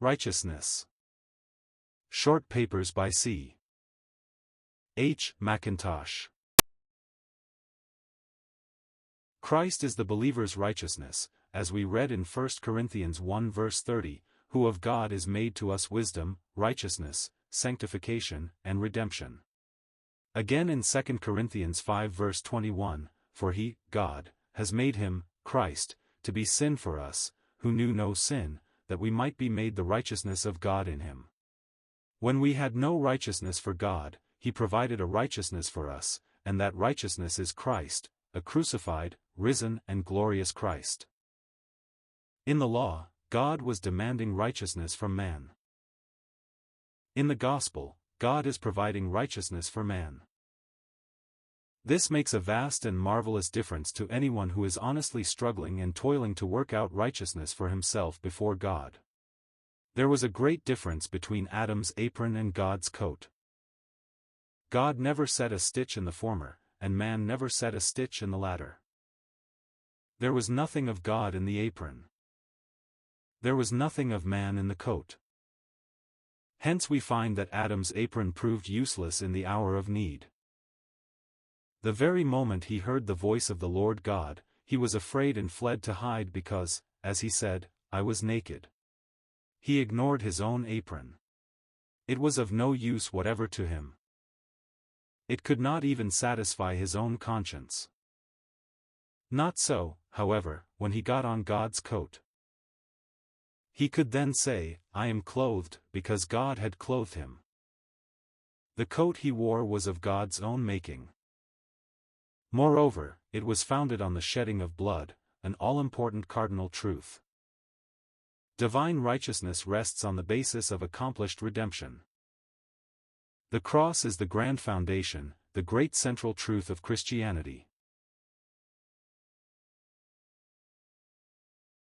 Righteousness. Short Papers by C. H. Mackintosh. Christ is the believer's righteousness, as we read in 1 Corinthians 1 verse 30, who of God is made to us wisdom, righteousness, sanctification, and redemption. Again in 2 Corinthians 5 verse 21, for he, God, has made him, Christ, to be sin for us, who knew no sin, that we might be made the righteousness of God in him. When we had no righteousness for God, he provided a righteousness for us, and that righteousness is Christ, a crucified, risen and glorious Christ. In the law, God was demanding righteousness from man. In the gospel, God is providing righteousness for man. This makes a vast and marvelous difference to anyone who is honestly struggling and toiling to work out righteousness for himself before God. There was a great difference between Adam's apron and God's coat. God never set a stitch in the former, and man never set a stitch in the latter. There was nothing of God in the apron. There was nothing of man in the coat. Hence we find that Adam's apron proved useless in the hour of need. The very moment he heard the voice of the Lord God, he was afraid and fled to hide because, as he said, I was naked. He ignored his own apron. It was of no use whatever to him. It could not even satisfy his own conscience. Not so, however, when he got on God's coat. He could then say, I am clothed, because God had clothed him. The coat he wore was of God's own making. Moreover, it was founded on the shedding of blood, an all-important cardinal truth. Divine righteousness rests on the basis of accomplished redemption. The cross is the grand foundation, the great central truth of Christianity.